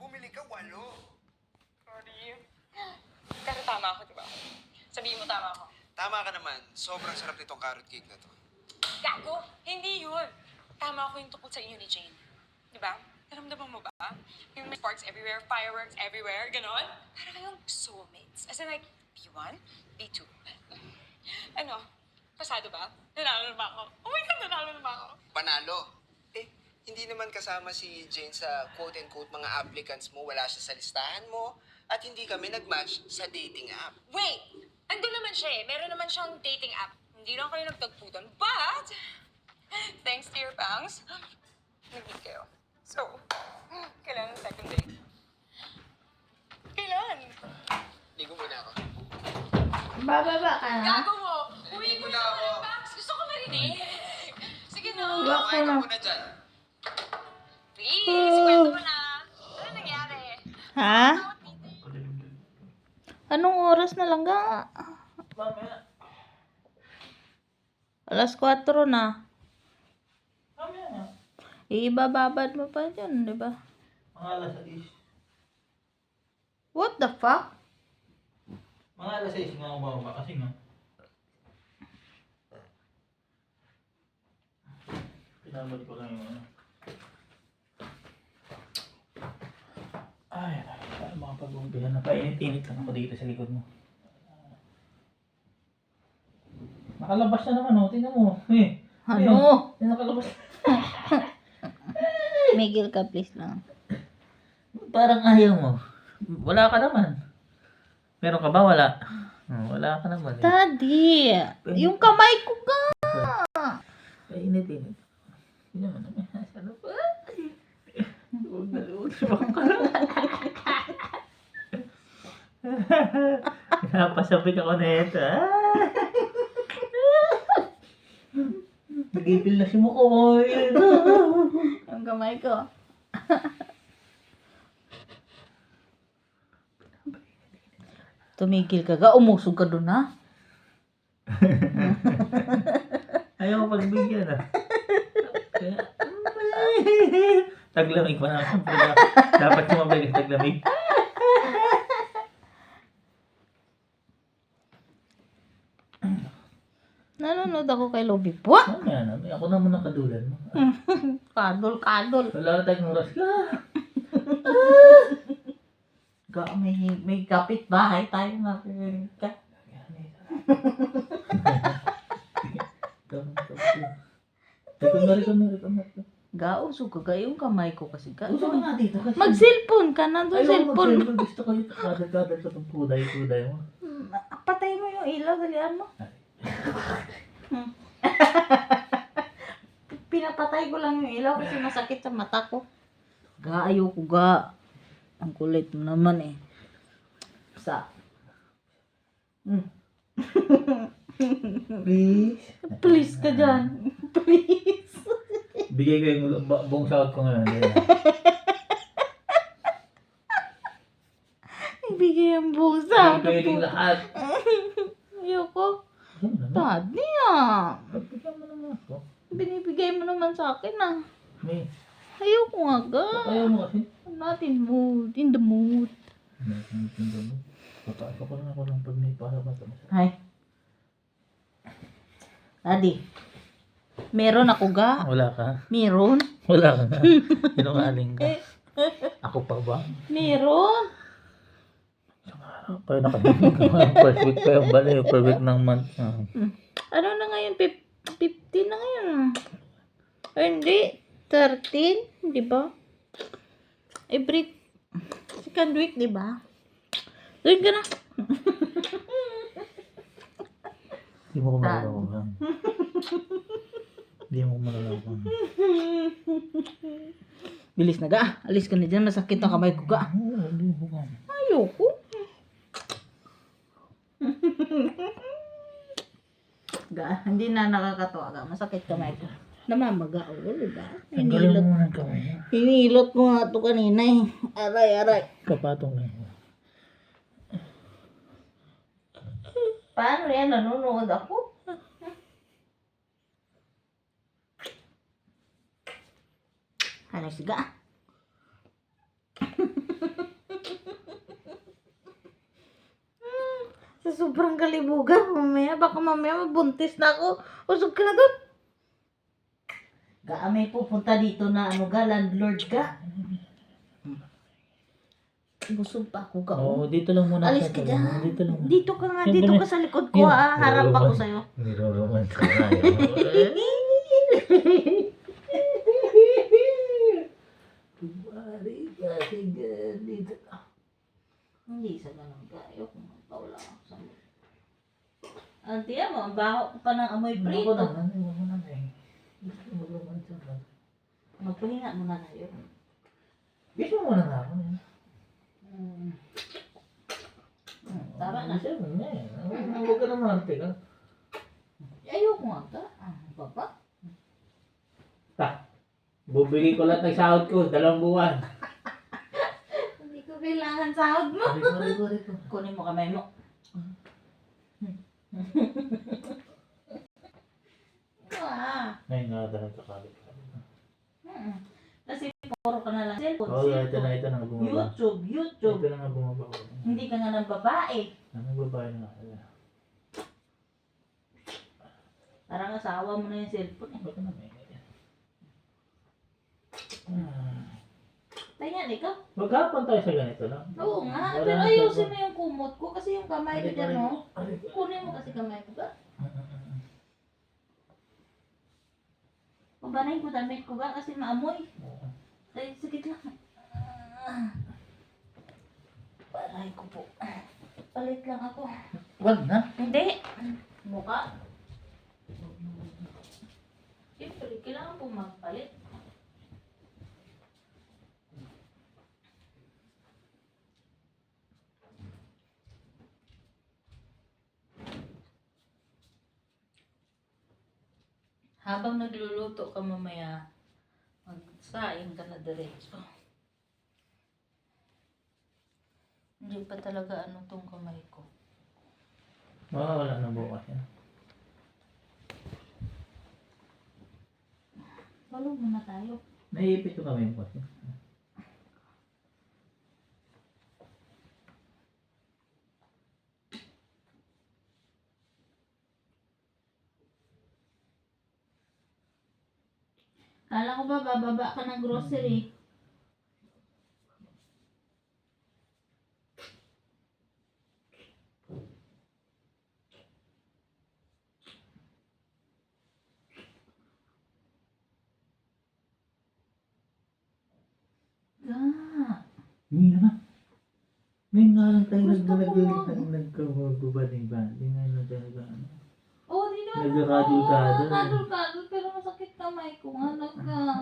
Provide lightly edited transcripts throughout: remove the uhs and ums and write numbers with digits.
Bumili ka 8. Sorry. Pero tama ako, diba? Sabihin mo tama ako. Tama ka naman. Sobrang sarap nitong carrot cake na to. Gago! Hindi yun. Tama ako yung tungkol sa inyo ni Jane. Diba? Naramdaman mo ba? Yung may sparks everywhere, fireworks everywhere, ganon? Para kayong soulmates. As in like, B1, B2. Ano? Pasado ba? Nanalo na ba ako? Oh my God, nanalo na ba ako? Panalo. Hindi naman kasama si Jane sa quote-and-quote mga applicants mo. Wala siya sa listahan mo. At hindi kami nag-match sa dating app. Wait! Andun naman siya eh. Meron naman siyang dating app. Hindi lang kayo nagtagpo doon. But, thanks to your bangs, nag-meet kayo. So, kailangan ng second date. Kailan? Ligo muna ako. Bababa ka na? Gago mo! Uwi Muna mo na ako ako. ng bangs. Gusto ko marinig. Sige na. Wala ka Kumain na. ka muna dyan. Please, kwento mo na. Ano nangyari? Ha? Anong oras na lang ga? Mamaya. Alas 4 na. Mamaya nga. Ibababad mo pa dyan, di ba? Mga alas 6. What the fuck? Mga alas 6 nga umababa kasi nga. Pinabalik ko lang yung ano. Ay, makapag-umpihan na. Painit-init lang ako dito sa likod mo. Nakalabas na naman, oh. Tingnan mo. Ano? Nakalabas. Miguel ka, please lang. Parang ayaw mo. Wala ka naman. Meron ka ba? Wala. Wala ka naman. Daddy, yung kamay ko ga. Painit-init. Hindi naman naman. Ano ba? Huwag na huwag ka. Napasabik ako na ito. Nag-ipil na si Mukoy. Yung kamay ko. Tumigil ka ga. Umusog ka dun, ha? Ayaw ko pagbigyan Kaya, taglamig pa na. Dapat sumabay ka taglamig. Nanonood ako kay Lobby po. Ano yan? Ako naman nakadulan mo. Kadol. Wala na tayong oras ka. May kapit bahay tayo nga. Rekomendari. Gausog ka ga yung kamay ko kasi ga. Gusto ko nga dito kasi. Mag-cellphone ka na doon, Ayaw cellphone. mag-cellphone. Gusto ko yung kadal-kadal sa itong kuday mo. Patay mo yung ilaw, dalian mo. Pinapatay ko lang yung ilaw kasi masakit sa mata ko. Ga, ayoko ga. Ang kulit mo naman eh. Sa. Please. Please ka dyan. Please. Bigay ko yung buong sahod ko ngayon. Ibigay ang busa. Bigay ko yung lahat. Ayoko. Ano naman? Daddy ah. Bigyan mo naman ako. Binibigay mo naman sa akin ah. May. Ayoko nga ga. Ayaw mo kasi. I'm not in mood. In the mood. Papasok ko lang ako ng pag may para ba ito. Hi. Daddy. Meron ako ga. Wala ka. Meron. Wala ka na. Sinungaling ka. Ako pa ba? Meron. Kaya nakatinig ka nga. First week pa yung bali. First week ng month. Ano na ngayon? 15 na ngayon. Ay, hindi. 13. Di ba? Every second week, di ba? Doon ka na. Hindi mo ko malalaman. Hindi mo ko malalaman. Bilis na ga. Alis ka na dyan. Masakit ang kamay ko ga. Hindi mo ka. Ayoko. Ga, hindi na nakakatawa ga. Masakit kamay ko. Namamaga ako, di ba? Tanggalin mo ng kamay niya. Hinilot mo nga ito kanina eh. Aray, aray. Kapatong lang. Paano yan? Nanonood ako? Ano siga? sobrang kalibugan mamaya. Baka mamaya mabuntis na ako. Usog ka na doon. May pupunta dito na landlord ka. Busog pa ako ka. Oo, dito lang muna. Alis sa ka tulong. dyan. Dito lang muna. Dito ka nga, Siyempre dito na- ka sa likod ko Yun. Harap ako Niloroman. sa'yo. Niloroman ka na. Kumari kasi ganito. Hindi sa ganun ka. Ayoko magpawala ako sa'yo. Auntie mo, ang baho ko pa ng amoy Ako prito. na, ano mo na eh. Gusto mo romansa ka. Magpahinga muna tayo. Gusto mo na ako eh. Tama na. Siya mo na eh. Huwag ka naman, teka. Ayoko nga ka. Papa? Bubili ko lahat ng sahod ko, 2 buwan. Hindi ko kailangan sahod mo. Riko. Kunin mo kamay mo. Ngayon nga dahil kakalit. Kasi puro ka na lang cellphone. Oo, ito na bumaba. YouTube. Ito na nga bumaba. Hindi ka nga ng babae. Ano babae na nga? Parang asawa mo na yung cellphone eh. Ba't na may Tingnan, ikaw. Maghapon tayo sa ganito lang. Oo nga. Wala Pero na ayusin cellphone. mo yung kumot ko kasi yung kamay ko dyan, no? Aray ko. Kunin mo kasi kamay ko ba? Pabanayin ko damit ko ba kasi maamoy. Ay, sakit lang. Paray ko po. Palit lang ako. Wag na. Hindi. Mukha. Siyempre, kailangan po magpalit. Habang nagluluto ka mamaya, magsaing ka na diretso. Hindi pa talaga tong kamay ko. Wala na bukas yan. Tulog muna tayo. Naiipit ko kami mo kasi. Kala ko ba bababa ka ng grocery? Hindi naman. Ngayon nga lang tayo Gusto ko nagkababading-bading. Ngayon lang tayo Oh, di naman Nagkakadul-kadul. Kadul-kadul, pero masakit kamay ko nga.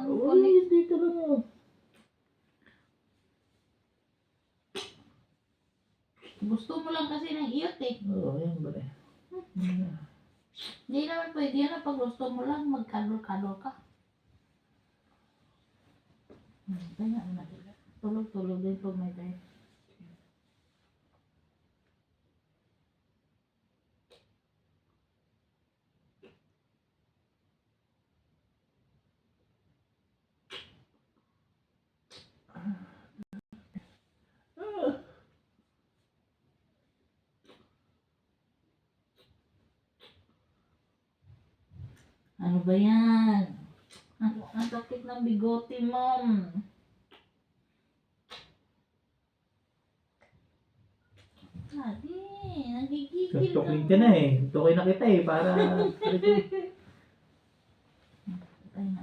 Uy, dito lang oh. Gusto mo lang kasi ng iyot eh. Oo, yan ba eh. Hindi naman pwede yan na pag gusto mo lang magkadul-kadul ka. Kaya na nila. Tulog-tulog din pag may tayo. Ano ba yan? Ang sakit ng bigote, mom. Sabi, nagigigil Tutukin ka na eh. Tutukin na kita eh. Para... Ay na.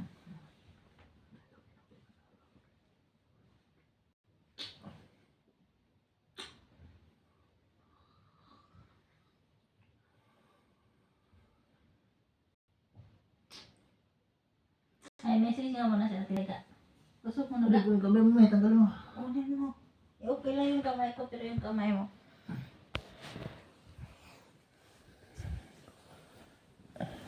Ay, message nga muna siya. Teka. Tusok mo na ba? Tanggalin mo, tanggalin mo. Kunin mo. Okay lang yung kamay ko, pero yung kamay mo.